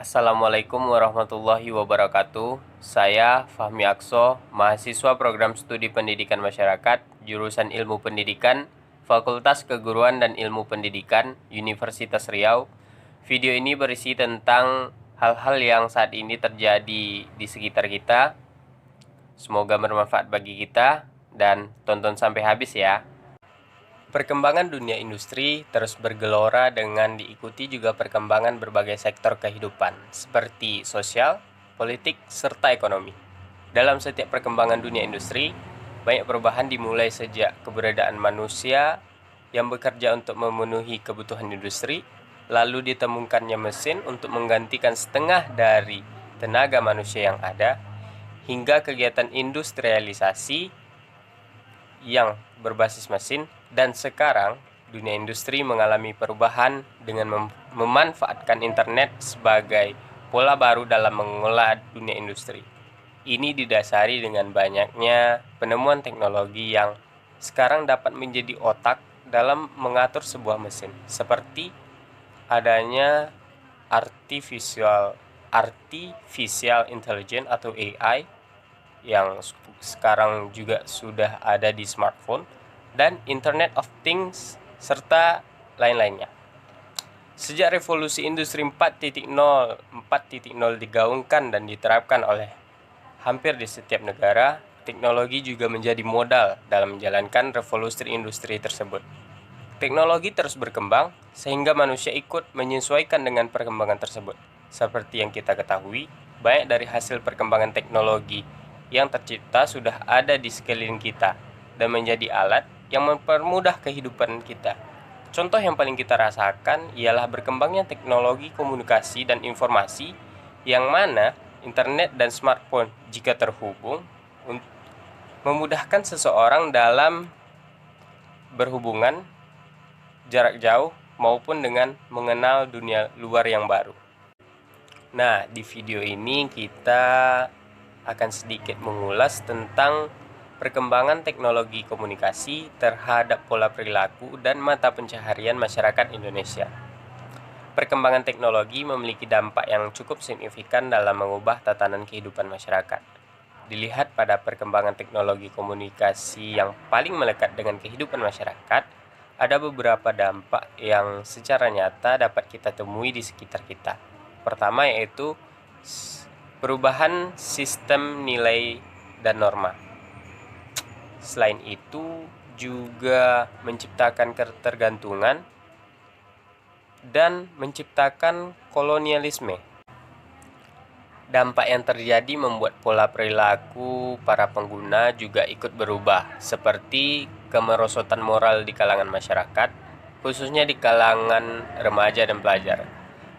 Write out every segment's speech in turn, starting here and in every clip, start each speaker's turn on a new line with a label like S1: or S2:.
S1: Assalamualaikum warahmatullahi wabarakatuh. Saya Fahmi Akso, mahasiswa program studi pendidikan masyarakat, jurusan Ilmu Pendidikan, Fakultas Keguruan dan Ilmu Pendidikan, Universitas Riau. Video ini berisi tentang hal-hal yang saat ini terjadi di sekitar kita. Semoga bermanfaat bagi kita dan tonton sampai habis ya. Perkembangan dunia industri terus bergelora dengan diikuti juga perkembangan berbagai sektor kehidupan, seperti sosial, politik, serta ekonomi. Dalam setiap perkembangan dunia industri, banyak perubahan dimulai sejak keberadaan manusia yang bekerja untuk memenuhi kebutuhan industri, lalu ditemukannya mesin untuk menggantikan setengah dari tenaga manusia yang ada, hingga kegiatan industrialisasi yang berbasis mesin, dan sekarang dunia industri mengalami perubahan dengan memanfaatkan internet sebagai pola baru dalam mengelola dunia industri. Ini didasari dengan banyaknya penemuan teknologi yang sekarang dapat menjadi otak dalam mengatur sebuah mesin, seperti adanya artificial intelligence atau AI yang sekarang juga sudah ada di smartphone, dan Internet of Things, serta lain-lainnya. Sejak revolusi industri 4.0 digaungkan dan diterapkan oleh hampir di setiap negara, teknologi juga menjadi modal dalam menjalankan revolusi industri tersebut. Teknologi terus berkembang sehingga manusia ikut menyesuaikan dengan perkembangan tersebut. Seperti yang kita ketahui, banyak dari hasil perkembangan teknologi yang tercipta sudah ada di sekeliling kita dan menjadi alat yang mempermudah kehidupan kita. Contoh yang paling kita rasakan ialah berkembangnya teknologi komunikasi dan informasi, yang mana internet dan smartphone jika terhubung memudahkan seseorang dalam berhubungan jarak jauh maupun dengan mengenal dunia luar yang baru. Nah, di video ini kita akan sedikit mengulas tentang perkembangan teknologi komunikasi terhadap pola perilaku dan mata pencaharian masyarakat Indonesia. Perkembangan teknologi memiliki dampak yang cukup signifikan dalam mengubah tatanan kehidupan masyarakat. Dilihat pada perkembangan teknologi komunikasi yang paling melekat dengan kehidupan masyarakat, ada beberapa dampak yang secara nyata dapat kita temui di sekitar kita. Pertama yaitu perubahan sistem nilai dan norma. Selain itu juga menciptakan ketergantungan dan menciptakan kolonialisme. Dampak yang terjadi membuat pola perilaku para pengguna juga ikut berubah, seperti kemerosotan moral di kalangan masyarakat, khususnya di kalangan remaja dan pelajar.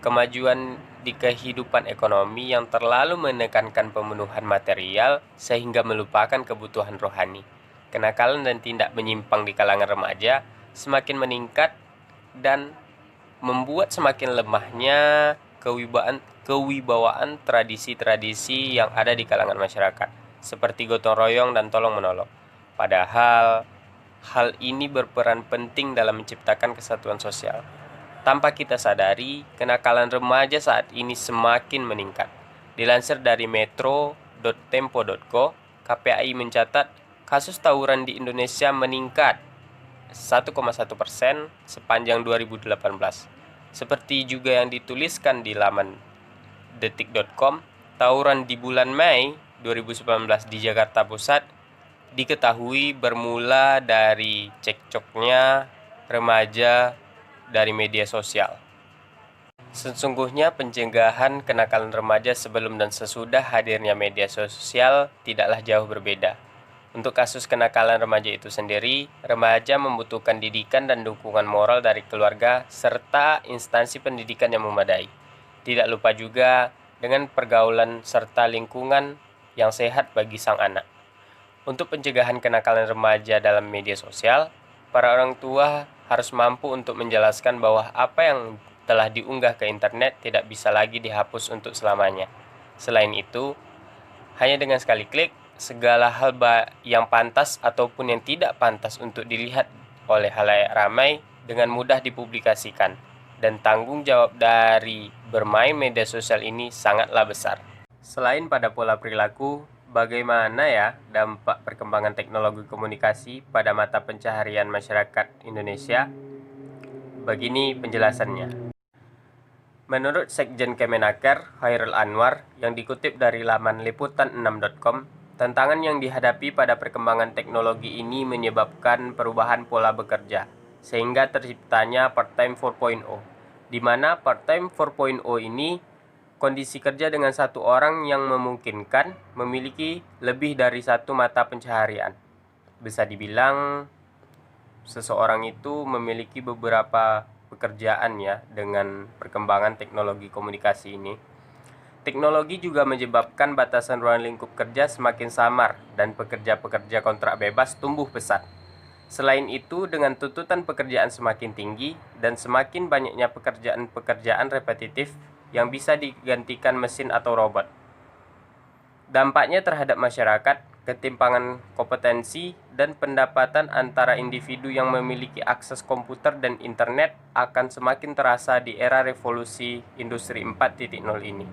S1: Kemajuan di kehidupan ekonomi yang terlalu menekankan pemenuhan material sehingga melupakan kebutuhan rohani. Kenakalan dan tindak menyimpang di kalangan remaja semakin meningkat dan membuat semakin lemahnya kewibawaan tradisi-tradisi yang ada di kalangan masyarakat, seperti gotong royong dan tolong menolong. Padahal hal ini berperan penting dalam menciptakan kesatuan sosial. Tanpa kita sadari, kenakalan remaja saat ini semakin meningkat. Dilansir dari metro.tempo.co, KPAI mencatat kasus tawuran di Indonesia meningkat 1,1% sepanjang 2018. Seperti juga yang dituliskan di laman detik.com, tawuran di bulan Mei 2019 di Jakarta Pusat diketahui bermula dari cekcoknya remaja dari media sosial. Sesungguhnya pencegahan kenakalan remaja sebelum dan sesudah hadirnya media sosial tidaklah jauh berbeda. Untuk kasus kenakalan remaja itu sendiri, remaja membutuhkan didikan dan dukungan moral dari keluarga serta instansi pendidikan yang memadai. Tidak lupa juga dengan pergaulan serta lingkungan yang sehat bagi sang anak. Untuk pencegahan kenakalan remaja dalam media sosial, para orang tua harus mampu untuk menjelaskan bahwa apa yang telah diunggah ke internet tidak bisa lagi dihapus untuk selamanya. Selain itu, hanya dengan sekali klik, segala hal yang pantas ataupun yang tidak pantas untuk dilihat oleh halayak ramai dengan mudah dipublikasikan. dan tanggung jawab dari bermain media sosial ini sangatlah besar. Selain pada pola perilaku, bagaimana ya dampak perkembangan teknologi komunikasi pada mata pencaharian masyarakat Indonesia? Begini penjelasannya. Menurut Sekjen Kemenaker, Khairul Anwar, yang dikutip dari laman liputan6.com, tantangan yang dihadapi pada perkembangan teknologi ini menyebabkan perubahan pola bekerja, sehingga terciptanya part-time 4.0, di mana part-time 4.0 ini kondisi kerja dengan satu orang yang memungkinkan memiliki lebih dari satu mata pencaharian. Bisa dibilang seseorang itu memiliki beberapa pekerjaan ya dengan perkembangan teknologi komunikasi ini. Teknologi juga menyebabkan batasan ruang lingkup kerja semakin samar dan pekerja-pekerja kontrak bebas tumbuh pesat. Selain itu, dengan tuntutan pekerjaan semakin tinggi dan semakin banyaknya pekerjaan-pekerjaan repetitif yang bisa digantikan mesin atau robot. Dampaknya terhadap masyarakat, ketimpangan kompetensi dan pendapatan antara individu yang memiliki akses komputer dan internet akan semakin terasa di era revolusi industri 4.0 ini.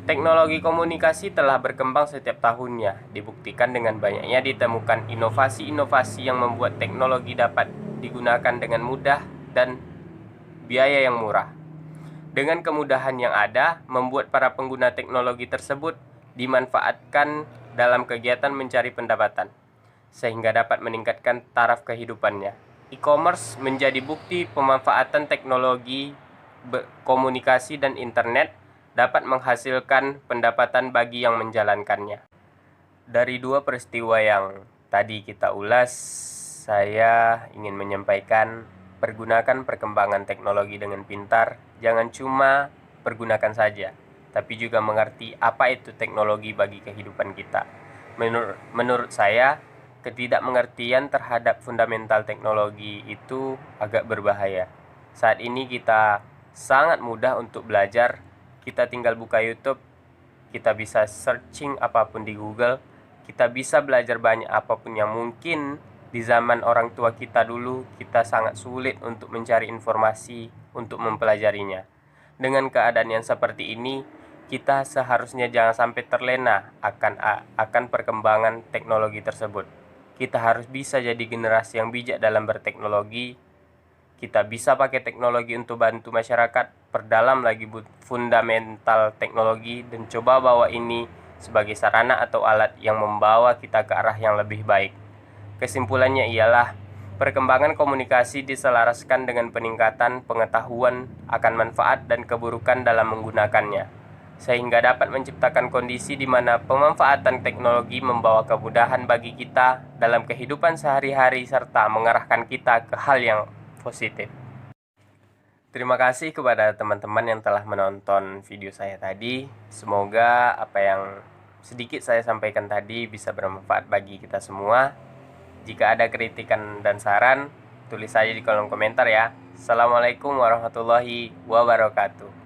S1: Teknologi komunikasi telah berkembang setiap tahunnya, dibuktikan dengan banyaknya ditemukan inovasi-inovasi yang membuat teknologi dapat digunakan dengan mudah dan biaya yang murah. Dengan kemudahan yang ada, membuat para pengguna teknologi tersebut dimanfaatkan dalam kegiatan mencari pendapatan, sehingga dapat meningkatkan taraf kehidupannya. E-commerce menjadi bukti pemanfaatan teknologi komunikasi dan internet dapat menghasilkan pendapatan bagi yang menjalankannya. Dari dua peristiwa yang tadi kita ulas, saya ingin menyampaikan pergunakan perkembangan teknologi dengan pintar, jangan cuma pergunakan saja, tapi juga mengerti apa itu teknologi bagi kehidupan kita. Menurut saya, ketidakmengertian terhadap fundamental teknologi itu agak berbahaya. Saat ini kita sangat mudah untuk belajar, kita tinggal buka YouTube, kita bisa searching apapun di Google, kita bisa belajar banyak apapun yang mungkin di zaman orang tua kita dulu kita sangat sulit untuk mencari informasi untuk mempelajarinya. Dengan keadaan yang seperti ini, kita seharusnya jangan sampai terlena akan perkembangan teknologi tersebut. Kita harus bisa jadi generasi yang bijak dalam berteknologi. Kita bisa pakai teknologi untuk bantu masyarakat, perdalam lagi fundamental teknologi, dan coba bawa ini sebagai sarana atau alat yang membawa kita ke arah yang lebih baik. Kesimpulannya ialah, perkembangan komunikasi diselaraskan dengan peningkatan pengetahuan akan manfaat dan keburukan dalam menggunakannya, sehingga dapat menciptakan kondisi di mana pemanfaatan teknologi membawa kemudahan bagi kita dalam kehidupan sehari-hari serta mengarahkan kita ke hal yang positif. Terima kasih kepada teman-teman yang telah menonton video saya tadi. Semoga apa yang sedikit saya sampaikan tadi bisa bermanfaat bagi kita semua. Jika ada kritikan dan saran, tulis saja di kolom komentar ya. Assalamualaikum warahmatullahi wabarakatuh.